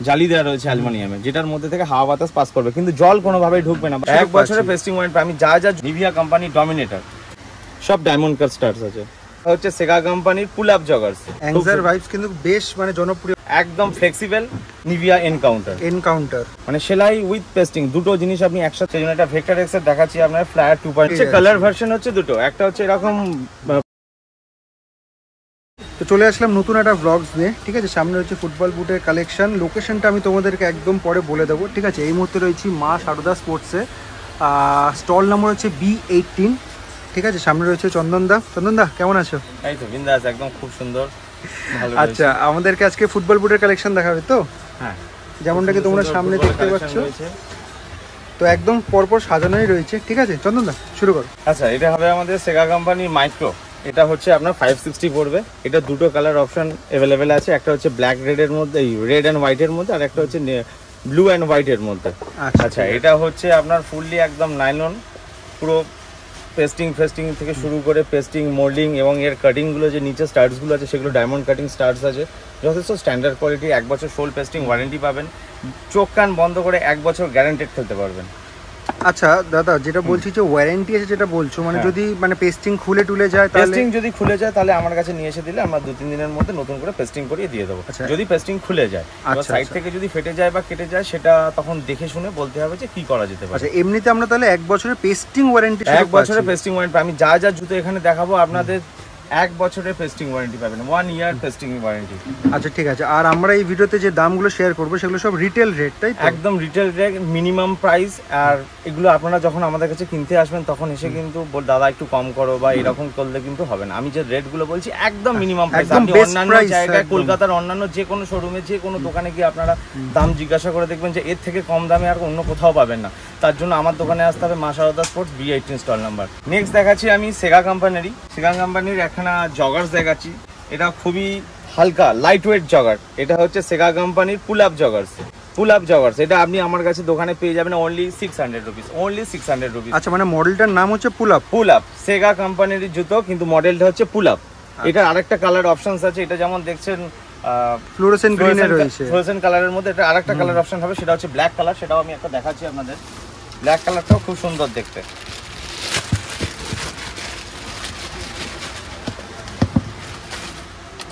জালি দেওয়া রয়েছে অ্যালুমিনিয়ামে, যেটার মধ্যে থেকে হাওয়া বাতাস পাস করবে, কিন্তু জল কোনোভাবেই ঢুকবে না। 1 বছরের পেস্টিং ওয়ারেন্টি। আমি যা নিভিয়া কোম্পানি ডমিনেটর সব ডায়মন্ড কাট স্টার্স আছে। হচ্ছে সেগা কোম্পানির পুল আপ জগার্স। অ্যাংজার ভাইবস কিন্তু বেশ মানে জনপ্রিয়, একদম ফ্লেক্সিবল। নিভিয়া এনকাউন্টার মানে সেলাই উইথ পেস্টিং, দুটো জিনিস আপনি একসাথে। এটা ভেক্টর এক্স এর দেখাচ্ছি আপনার ফ্ল্যাট 2.0 কালার ভার্সন হচ্ছে দুটো, একটা হচ্ছে এরকম। তো চলে আসলাম নতুন একটা ব্লগস নিয়ে, ঠিক আছে। সামনে হচ্ছে ফুটবল বুটের কালেকশন। লোকেশনটা আমি তোমাদেরকে একদম পরে বলে দেবো, ঠিক আছে। এই মুহূর্তে রয়েছি মা সারদা স্পোর্টসে, স্টল নম্বর হচ্ছে B18, ঠিক আছে। সামনে রয়েছে চন্দনদা। চন্দনদা কেমন আছো? এই তো বিন্দাস, একদম খুব সুন্দর, ভালো। আচ্ছা, আমাদেরকে আজকে ফুটবল বুটের কালেকশন দেখাবে তো? হ্যাঁ, যেমনটাকে তোমরা সামনে দেখতে পাচ্ছ, তো একদম পরপর সাজানোই রয়েছে, ঠিক আছে। চন্দনদা শুরু করো। আচ্ছা, এটা হবে আমাদের সেগা কোম্পানির মাইক্রো। এটা হচ্ছে আপনার 560 পড়বে। এটা দুটো কালার অপশন অ্যাভেলেবেল আছে, একটা হচ্ছে ব্ল্যাক রেডের মধ্যে, রেড অ্যান্ড হোয়াইটের মধ্যে, আর একটা হচ্ছে ব্লু অ্যান্ড হোয়াইটের মধ্যে। আচ্ছা, এটা হচ্ছে আপনার ফুললি একদম নাইলন, পুরো পেস্টিং থেকে শুরু করে পেস্টিং, মোল্ডিং এবং এর কাটিংগুলো যে নিচে স্টার্টসগুলো আছে সেগুলো ডায়মন্ড কাটিং স্টার্টস আছে, যথেষ্ট স্ট্যান্ডার্ড কোয়ালিটি। 1 বছর ফুল পেস্টিং ওয়ারেন্টি পাবেন, চোখ কান বন্ধ করে 1 বছর গ্যারান্টেড খেলতে পারবেন। আচ্ছা দাদা, যেটা বলছি যে ওয়ারেন্টি আছে যেটা বলছো, মানে যদি মানে পেস্টিং খুলে টুলে যায়, পেস্টিং যদি খুলে যায় তাহলে আমার কাছে নিয়ে এসে দিলে আমরা 2-3 দিনের মধ্যে নতুন করে পেস্টিং করিয়ে দিয়ে দেবো। যদি পেস্টিং খুলে যায়, সাইড থেকে যদি ফেটে যায় বা কেটে যায়, সেটা তখন দেখে শুনে বলতে হবে যে কি করা যেতে পারে। আচ্ছা, এমনিতে আমরা তাহলে 1 বছরের পেস্টিং ওয়ারেন্টি, 1 বছরের পেস্টিং ওয়ারেন্টি। আমি যা জুতো এখানে দেখাবো আপনাদের 1 বছরের পেস্টিং ওয়ারেন্টি পাবেন, 1 ইয়ার পেস্টিং ওয়ারেন্টি। আচ্ছা, ঠিক আছে। আর আমরা এই ভিডিওতে যে দামগুলো শেয়ার করবো সেগুলো সব রিটেল রেট, তাই তো? একদম রিটেল রেট, মিনিমাম প্রাইস। আর এগুলো আপনারা যখন আমাদের কাছে কিনতে আসবেন তখন এসে কিন্তু দাদা একটু কম করো বা এরকম করলে কিন্তু হবে না। আমি যে রেটগুলো বলছি একদম মিনিমাম প্রাইস। আপনি অন্যান্য জায়গায়, কলকাতার অন্যান্য যে কোনো শোরুমে, যে কোনো দোকানে গিয়ে আপনারা দাম জিজ্ঞাসা করে দেখবেন যে এর থেকে কম দামে আর অন্য কোথাও পাবেন না। তার জন্য আমার দোকানে আসতে হবে, Maa Sarada sports, B18 stall number. Next দেখাচ্ছি আমি সেগা কোম্পানির একখানা জগার্স দেখাচ্ছি। এটা খুবই হালকা লাইট ওয়েট জগার। এটা হচ্ছে সেগা কোম্পানির পুল আপ জগার্স। এটা আপনি আমার কাছে দোকানে পেয়ে যাবেন অনলি 600 রুপিস, অনলি 600 রুপিস। আচ্ছা, মানে মডেলটার নাম হচ্ছে পুল আপ সেগা কোম্পানির জুতো, কিন্তু মডেলটা হচ্ছে পুল আপ। এটা আরেকটা কালার অপশনস আছে, এটা যেমন দেখছেন ফ্লোরোসেন্ট গ্রিনের রয়েছে, ফ্লোরোসেন্ট কালারের মধ্যে এটা আরেকটা কালার অপশন হবে, সেটা হচ্ছে ব্ল্যাক কালার। সেটাও আমি একটা দেখাচ্ছি আপনাদের। ব্ল্যাক কালারটাও খুব সুন্দর দেখতে।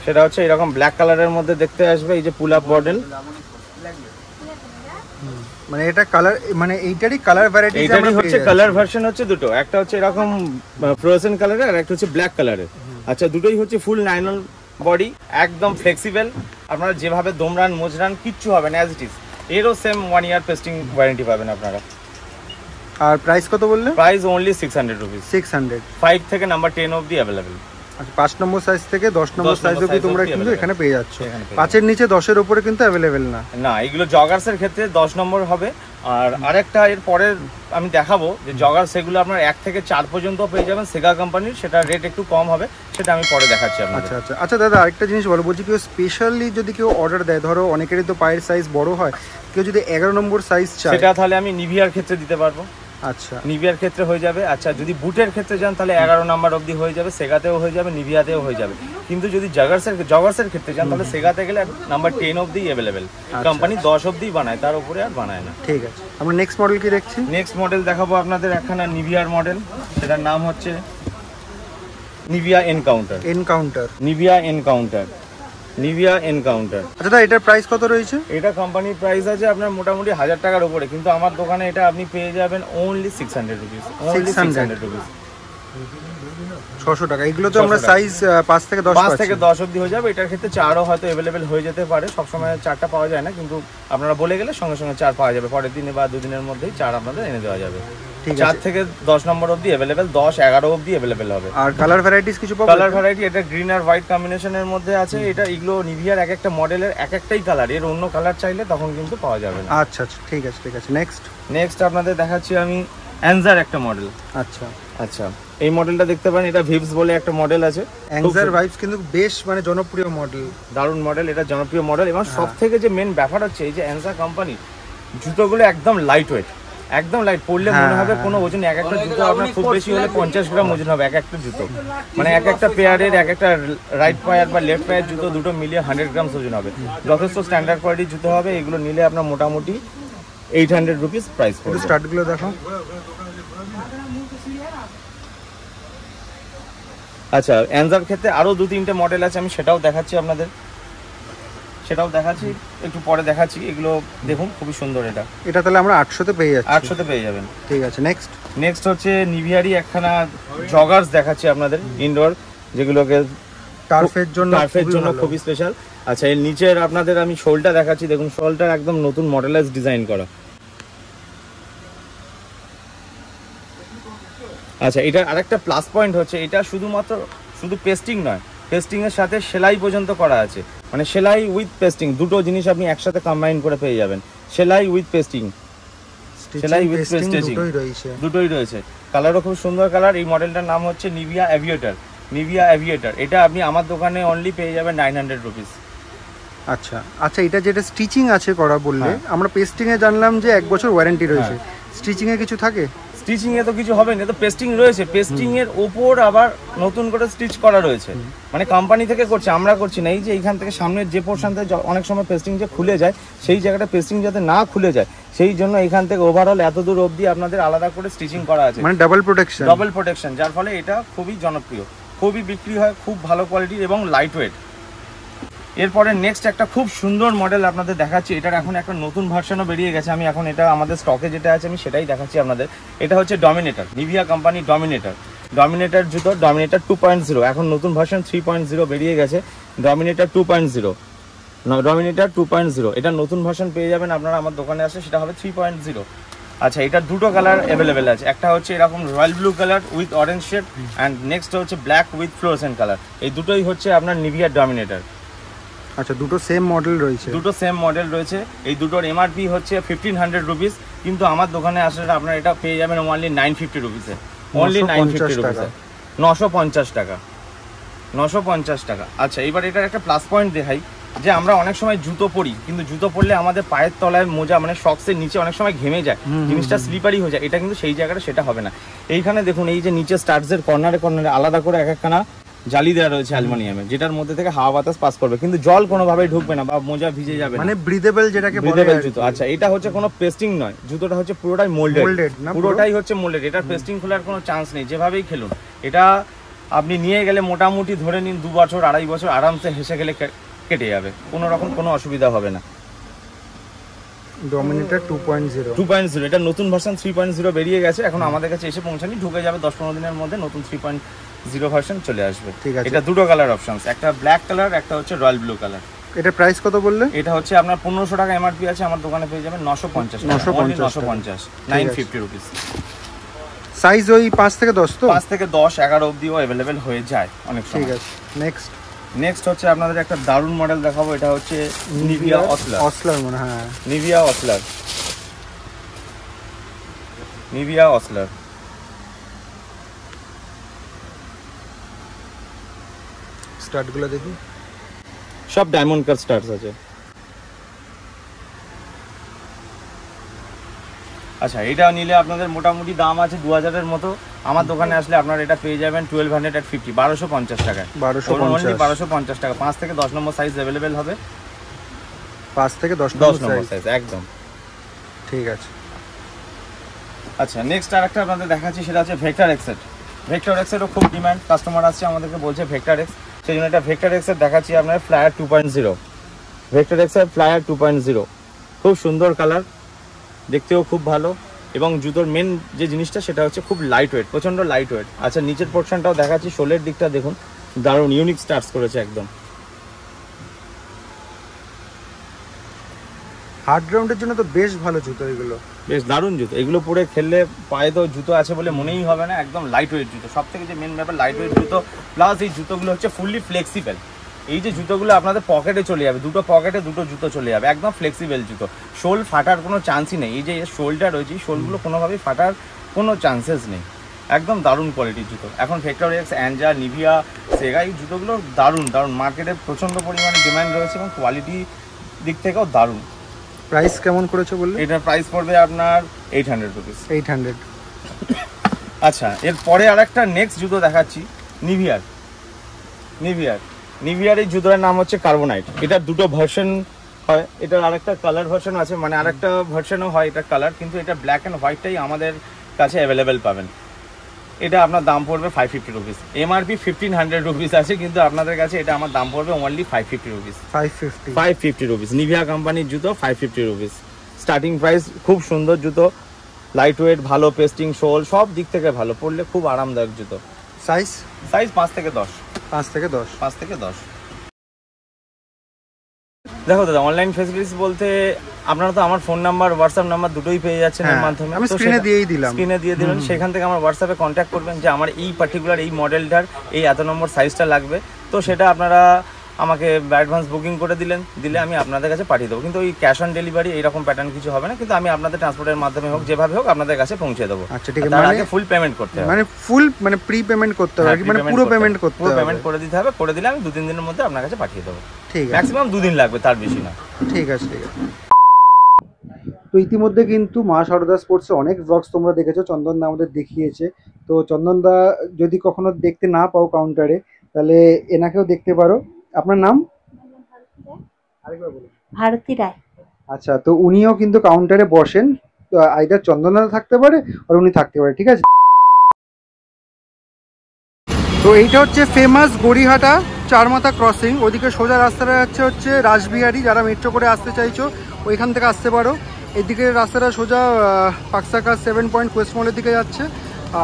সেটা হচ্ছে এরকম ব্ল্যাক কালারের মধ্যে দেখতে আসবে, এই যে পুল আপ মডেল। মানে এটা কালার, মানে এইটারই কালার ভ্যারাইটি, এইটারই হচ্ছে কালার ভার্সন হচ্ছে দুটো, একটা হচ্ছে এরকম ফ্লোরোসেন্ট কালারের আর একটা হচ্ছে ব্ল্যাক কালারের। আচ্ছা, দুটোই হচ্ছে ফুল নাইলন বডি, একদম ফ্লেক্সিবল। আপনারা যেভাবে দমরান মোজরান কিচ্ছু হবে না, অ্যাজ ইট ইজ। এরও সেম 1 ইয়ার পেস্টিং ওয়ারেন্টি পাবেন আপনারা। আর প্রাইস কত বললে? Price only 600 rupees. 600, 5 থেকে নাম্বার 10 অবধি অ্যাভেলেবেল। আচ্ছা, 5 নম্বর সাইজ থেকে 10 নম্বর সাইজ অবধি তোমরা কিন্তু এখানে পেয়ে যাচ্ছ। 5-এর নিচে 10-এর উপরে কিন্তু অ্যাভেলেবেল না। এগুলো জগার্সের ক্ষেত্রে 10 নম্বর হবে। আর আরেকটা এর পরে আমি দেখাবো যে জগার, সেগুলো আপনার 1 থেকে 4 পর্যন্ত পেয়ে যাবেন সেগা কোম্পানির। সেটা রেট একটু কম হবে, সেটা আমি পরে দেখাচ্ছি আপনাদের। আচ্ছা দাদা, আরেকটা জিনিস বলছি, কেউ স্পেশালি যদি কেউ অর্ডার দেয়, ধরো অনেকেরই তো পায়ের সাইজ বড় হয়, কেউ যদি 11 নম্বর সাইজ চায়, সেটা তাহলে আমি নিভিয়ার ক্ষেত্রে দিতে পারবো। আচ্ছা, নিভিয়ার ক্ষেত্রে হয়ে যাবে। আচ্ছা, যদি বুটের ক্ষেত্রে যান তাহলে 11 নাম্বার অবধি হয়ে যাবে, সেগাতেও হয়ে যাবে, নিভিয়াতেও হয়ে যাবে। কিন্তু যদি জগার্সের ক্ষেত্রে যান তাহলে সেগাতে গেলে নাম্বার 10 অবধি অ্যাভেলেবেল। কোম্পানি 10 অবধি বানায়, তার উপরে আর বানায় না। ঠিক আছে, আমরা নেক্সট মডেল কি দেখছি? নেক্সট মডেল দেখাবো আপনাদের একখানা নিভিয়ার মডেল, সেটার নাম হচ্ছে নিভিয়া এনকাউন্টার। আচ্ছা, এটার প্রাইস কত রয়েছে? এটা কোম্পানির প্রাইস আছে আপনার মোটামুটি 1000 টাকার উপরে, কিন্তু আমার দোকানে এটা আপনি পেয়ে যাবেন অনলি 600 রুপিস। 600 টাকা। এগুলো তো আমরা সাইজ 5 থেকে 10 অবধি হয়ে যাবে। এটার ক্ষেত্রে 4ও হয়তো অ্যাভেলেবেল হয়ে যেতে পারে, সবসময় 4টা পাওয়া যায় না, কিন্তু আপনারা বলে গেলে সঙ্গে সঙ্গে 4 পাওয়া যাবে। পরের দিনে বা 2 দিনের মধ্যেই 4 আপনাদের এনে দেওয়া যাবে। 4 থেকে 10 নম্বর অবধি অ্যাভেলেবেল, 10, 11 অবধি অ্যাভেলেবেল হবে। আর কালার ভ্যারাইটিস কিছু পাবো? কালার ভ্যারাইটি এটা গ্রিন আর হোয়াইট কম্বিনেশনের মধ্যে আছে। এগুলো নিভিয়ার এক একটা মডেলের এক একটাই কালার, এর অন্য কালার চাইলে তখন কিন্তু পাওয়া যাবে না। আচ্ছা, ঠিক আছে। নেক্সট আপনাদের দেখাচ্ছি আমি অ্যানজার একটা মডেল। আচ্ছা, এই মডেলটা দেখতে পারেন, এটা ভিভস বলে একটা মডেল আছে। অ্যাংজার ভাইবস কিন্তু বেশ মানে জনপ্রিয় মডেল, দারুণ মডেল। এটা জনপ্রিয় মডেল এবং সবথেকে যে মেন ব্যাপার হচ্ছে এই যে অ্যানজার কোম্পানি জুতোগুলো একদম লাইট ওয়েট, একদম লাইট, পরলে মনে হবে কোনো ওজন। এক একটা জুতো আপনার খুব বেশি হলে 50 গ্রাম ওজন হবে এক একটা জুতো, মানে এক একটা পেয়ারের, এক একটা রাইট পায়ার বা লেফট পায়ার জুতো দুটো মিলিয়ে 100 গ্রাম ওজন হবে। যথেষ্ট স্ট্যান্ডার্ড কোয়ালিটির জুতো হবে এগুলো। নিলে আপনার মোটামুটি 800 রুপিস প্রাইস পড়বে। স্টার্টগুলো দেখো। আচ্ছা, অ্যানজার ক্ষেত্রে আরো 2-3টে মডেল আছে, আমি সেটাও দেখাচ্ছি আপনাদের, সেটাও দেখাচ্ছি একটু পরে দেখাচ্ছি। এগুলো দেখুন খুবই সুন্দর। এটা তাহলে আমরা 800-তে পেয়ে যাচ্ছি। 800-তে পেয়ে যাবেন। ঠিক আছে, নেক্সট হচ্ছে নিভিয়ারই একখানা জগার্স দেখাচ্ছি আপনাদের ইনডোর, যেগুলোকে টার্ফের জন্য খুবই স্পেশাল। আচ্ছা, এর নিচের আপনাদের আমি শোলটা দেখাচ্ছি, দেখুন শোলটা একদম নতুন মডেলাইজ ডিজাইন করা। আচ্ছা, এটা আরেকটা প্লাস পয়েন্ট হচ্ছে এটা শুধু পেস্টিং নয়, পেস্টিং এর সাথে সেলাই পর্যন্ত করা আছে, মানে সেলাই উইথ পেস্টিং দুটো জিনিস আপনি একসাথে কম্বাইন করে পেয়ে যাবেন। সেলাই উইথ পেস্টিং, সেলাই উইথ পেস্টিং দুটোই রয়েছে। কালারও খুব সুন্দর কালার। এই মডেলটার নাম হচ্ছে নিভিয়া অ্যাভিয়েটার। এটা আপনি আমার দোকানে অনলি পেয়ে যাবেন 900 রুপিস। আচ্ছা, এটা যেটা স্টিচিং আছে করা বললে, আমরা পেস্টিং এ জানলাম যে 1 বছর ওয়ারেন্টি রয়েছে, স্টিচিং এ কিছু থাকে? স্টিচিং এ তো কিছু হবে না, তো পেস্টিং রয়েছে, পেস্টিং এর ওপর আবার নতুন করে স্টিচ করা রয়েছে, মানে কোম্পানি থেকে করছে, আমরা করছি না। এই যে এইখান থেকে সামনের যে পোর্শন থেকে অনেক সময় পেস্টিং যে খুলে যায়, সেই জায়গাটা পেস্টিং যাতে না খুলে যায় সেই জন্য এখান থেকে ওভারঅল এত দূর অবধি আপনাদের আলাদা করে স্টিচিং করা আছে, মানে ডাবল প্রোটেকশন, যার ফলে এটা খুবই জনপ্রিয়, খুবই বিক্রি হয়, খুব ভালো কোয়ালিটির এবং লাইট ওয়েট। এরপরে নেক্সট একটা খুব সুন্দর মডেল আপনাদের দেখাচ্ছি। এটার এখন একটা নতুন ভার্সনও বেরিয়ে গেছে, আমি এখন এটা আমাদের স্টকে যেটা আছে আমি সেটাই দেখাচ্ছি আপনাদের। এটা হচ্ছে ডমিনেটর, নিভিয়া কোম্পানি ডমিনেটর জুতো, ডমিনেটর 2.0, এখন নতুন ভার্সন 3.0 বেরিয়ে গেছে। ডমিনেটর 2.0, এটা নতুন ভার্সন পেয়ে যাবেন আপনারা আমার দোকানে আসে, সেটা হবে 3.0। আচ্ছা, এটা দুটো কালার অ্যাভেলেবেল আছে, একটা হচ্ছে এরকম royal blue colour with orange shade, and next হচ্ছে ব্ল্যাক উইথ ফ্লোরোসেন্ট কালার। এই দুটোই হচ্ছে আপনার নিভিয়া ডমিনেটর। আচ্ছা, দুটো সেম মডেল রয়েছে। এই দুটোর এমআরপি হচ্ছে 1500 রুপিস, কিন্তু আমার দোকানে আসলে আপনারা এটা পেয়ে যাবেন অনলি 950 রুপিসে, অনলি 950 রুপিসে, 950 টাকা। আচ্ছা, এবার এটার একটা প্লাস পয়েন্ট দেখাই, যে আমরা অনেক সময় জুতো পরি, কিন্তু জুতো পরলে আমাদের পায়ের তলায় মোজা মানে সক্সের নিচে অনেক সময় ঘেমে যায়, জিনিসটা স্লিপারি হয়ে যায়। এটা কিন্তু সেই জায়গাটা সেটা হবে না। এইখানে দেখুন, এই যে নিচে স্টার্টসের কর্নারে আলাদা করে একখানা জালি দেওয়া রয়েছে অ্যালুমিনিয়ামের, যেটার মধ্যে থেকে হাওয়া বাতাস পাস করবে, কিন্তু জল কোনোভাবেই ঢুকবে না বা মোজা ভিজে যাবে না, মানে ব্রিদেবল, যেটাকে বলে জুতো। আচ্ছা, এটা হচ্ছে কোনো পেস্টিং নয়, জুতোটা হচ্ছে পুরোটাই মোল্ডেড, পুরোটাই হচ্ছে মোল্ডেড। এটার পেস্টিং খোলার কোনো চান্স নেই, যেভাবেই খেলুন। এটা আপনি নিয়ে গেলে মোটামুটি ধরে নিন 2 বছর 2.5 বছর আরামসে হেসে গেলে কেটে যাবে, কোনো রকম কোনো অসুবিধা হবে না। ডমিনেটর 2.0, এটা নতুন ভার্সন 3.0 বেরিয়ে গেছে, এখন আমাদের কাছে এসে পৌঁছানি, ঢুকে যাবে 10-15 দিনের মধ্যে, নতুন 3.0 ভার্সন চলে আসবে। ঠিক আছে, এটা দুটো কালার অপশনস, একটা ব্ল্যাক কালার, একটা হচ্ছে রয়্যাল ব্লু কালার। এটা প্রাইস কত বললে? এটা হচ্ছে আপনার 1500 টাকা এমআরপি আছে, আমার দোকানে পেয়ে যাবেন 950 রুপিস। সাইজ ওই 5 থেকে 10, তো 5 থেকে 10, 11 অবধিও অ্যাভেলেবেল হয়ে যায় অনেক সময়। ঠিক আছে, নেক্সট হচ্ছে আপনাদের একটা দারুণ মডেল দেখাবো, এটা হচ্ছে নিভিয়া অসলার, মানে হ্যাঁ, নিভিয়া অসলার। স্টার্টগুলো দেখি, সব ডায়মন্ড কাট স্টার্টস আছে। আচ্ছা, এটা নিলে আপনাদের মোটামুটি দাম আছে 2000 এর মতো, আমার দোকানে আসলে আপনারা এটা পেয়ে যাবেন 1250, 1250 টাকায়, 1250 টাকা। 5 থেকে 10 নম্বর সাইজ অ্যাভেলেবেল হবে, 5 থেকে 10 নম্বর সাইজ একদম। ঠিক আছে। আচ্ছা, নেক্সট আরেকটা আপনাদের দেখাচ্ছি, সেটা হচ্ছে ভেক্টর এক্সেরও খুব ডিমান্ড, কাস্টমার আসছে আমাদেরকে বলছে ভেক্টর এক্স, সেই জন্য এটা ভেক্টর এক্সের দেখাচ্ছি আপনার ফ্লায়ার 2.0, ভেক্টর এক্সের ফ্লায়ার 2.0, খুব সুন্দর কালার, দেখতেও খুব ভালো, এবং জুতোর মেন যে জিনিসটা সেটা হচ্ছে খুব লাইট ওয়েট, প্রচণ্ড লাইট ওয়েট। আচ্ছা, নিচের পোর্শনটাও দেখাচ্ছি, শোলের দিকটা দেখুন, দারুণ ইউনিক স্টার্টস করেছে একদম। হার্ড গ্রাউন্ডের জন্য তো বেশ ভালো জুতো, এগুলো বেশ দারুণ জুতো, এগুলো পরে খেললে পায়ে তো জুতো আছে বলে মনেই হবে না, একদম লাইট ওয়েট জুতো। সব থেকে যে মেন ব্যাপার লাইট ওয়েট জুতো, প্লাস এই জুতোগুলো হচ্ছে ফুললি ফ্লেক্সিবল। এই যে জুতোগুলো আপনাদের পকেটে চলে যাবে, দুটো পকেটে দুটো জুতো চলে যাবে, একদম ফ্লেক্সিবল জুতো, শোল ফাটার কোনো চান্সই নেই। এই যে শোলটা রয়েছে, শোলগুলো কোনোভাবেই ফাটার কোনো চান্সেস নেই, একদম দারুণ কোয়ালিটির জুতো। এখন ভেক্টর এক্স, অ্যাঞ্জা, নিভিয়া, সেগা, এই জুতোগুলো দারুণ, মার্কেটে প্রচণ্ড পরিমাণে ডিমান্ড রয়েছে এবং কোয়ালিটি দিক থেকেও দারুণ। প্রাইস কেমন করেছো বললে? এটার প্রাইস পড়বে আপনার 800 রুপিস। 800। আচ্ছা, এরপরে আরেকটা নেক্সট জুতো দেখাচ্ছি, নিভিয়ার এই জুতোটার নাম হচ্ছে কার্বোনাইট। এটার দুটো ভার্সন হয়, এটার আরেকটা কালার ভার্সন আছে, মানে আরেকটা ভার্সনও হয় এটা কালার, কিন্তু এটা ব্ল্যাক অ্যান্ড হোয়াইটটাই আমাদের কাছে অ্যাভেলেবেল পাবেন। এটা আপনার দাম পড়বে 550 রুপিস। এমআরপি 1500 রুপিস আছে, কিন্তু আপনাদের কাছে এটা আমার দাম পড়বে অনলি 550 রুপিস। 550 রুপিস নিভিয়া কোম্পানির জুতো, 550 রুপিস স্টার্টিং প্রাইস। খুব সুন্দর জুতো, লাইট ওয়েট, ভালো পেস্টিং, সোল সব দিক থেকে ভালো, পরলে খুব আরামদায়ক জুতো। সাইজ 5 থেকে 10। 5 থেকে 10। দেখো দাদা, অনলাইন ফেসিলিটিস বলতে আপনারা তো আমার ফোন নাম্বার, হোয়াটসঅ্যাপ নাম্বার দুটোই পেয়ে যাচ্ছেন এর মাধ্যমে। আমি স্ক্রিনে দিয়ে দিলাম, সেখান থেকে আমার হোয়াটসঅ্যাপে কন্ট্যাক্ট করবেন যে আমার এই পার্টিকুলার এই মডেলটার এই এত নম্বর সাইজটা লাগবে, তো সেটা আপনারা আমাকে অ্যাডভান্স বুকিং করে দিলে আমি আপনাদের কাছে পাঠিয়ে দেবো। কিন্তু ওই ক্যাশ অন ডেলিভারি এইরকম প্যাটার্ন কিছু হবে না, কিন্তু আমি আপনাদের ট্রান্সপোর্টের মাধ্যমে হোক, যেভাবে হোক আপনাদের কাছে পৌঁছে দেবো। আচ্ছা ঠিক আছে, তার আগে ফুল পেমেন্ট করতে হবে, মানে প্রি পেমেন্ট করতে হবে, মানে পুরো পেমেন্ট করতে হবে। পুরো পেমেন্ট করে দিতে হবে, করে দিলে আমি 2-3 দিনের মধ্যে আপনার কাছে পাঠিয়ে দেবো। ঠিক আছে, ম্যাক্সিমাম 2 দিন লাগবে, তার বেশি না। ঠিক আছে। তো ইতিমধ্যে কিন্তু মা সারদা স্পোর্টসে অনেক ব্লগস তোমরা দেখেছো, চন্দনদা আমাদের দেখিয়েছে। তো চন্দনদা যদি কখনো দেখতে না পাও কাউন্টারে, তাহলে এনাকেও দেখতে পারো। আপনার নাম? আরেকবার বলুন। ভারতী রায়। আচ্ছা, তো উনিও কিন্তু কাউন্টারে বসেন, তো আইদার চন্দনদা থাকতে পারে আর উনি থাকতে পারে, ঠিক আছে। তো এইটা হচ্ছে ফেমাস গড়িহাটা চারমাথা ক্রসিং। ওইদিকে সোজা রাস্তাটা হচ্ছে রাসবিহারি, যারা মেট্রো করে আসতে চাইছো ওইখান থেকে আসতে পারো। এদিকে রাস্তাটা সোজা পাকসাকা 7 পয়েন্ট কোয়েস্ট মলের দিকে যাচ্ছে,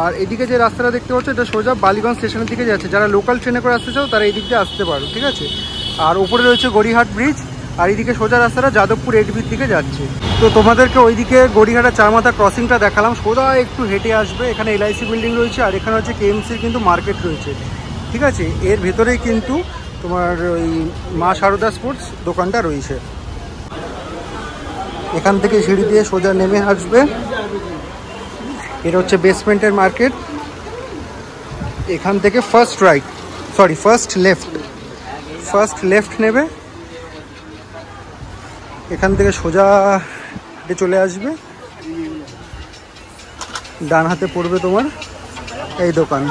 আর এদিকে যে রাস্তাটা দেখতে পাচ্ছ এটা সোজা বালিগঞ্জ স্টেশনের দিকে যাচ্ছে। যারা লোকাল ট্রেনে করে আসতে চাও তারা এই দিক দিয়ে আসতে পারো, ঠিক আছে। আর ওপরে রয়েছে গড়িহাট ব্রিজ, আর এইদিকে সোজা রাস্তাটা যাদবপুর এডবির দিকে যাচ্ছে। তো তোমাদেরকে ওইদিকে গড়িহাটা চারমাথা ক্রসিংটা দেখালাম, সোজা একটু হেঁটে আসবে। এখানে LIC বিল্ডিং রয়েছে, আর এখানে হচ্ছে KMCর কিন্তু মার্কেট রয়েছে, ঠিক আছে। এর ভেতরেই কিন্তু তোমার ওই মা সারদা স্পোর্টস দোকানটা রয়েছে। এখান থেকে সিঁড়ি দিয়ে সোজা নেমে আসবে, এটা হচ্ছে বেসমেন্টের মার্কেট। এখান থেকে ফার্স্ট লেফট নেবে, এখান থেকে সোজা চলে আসবে, ডান হাতে পড়বে তোমার এই দোকান।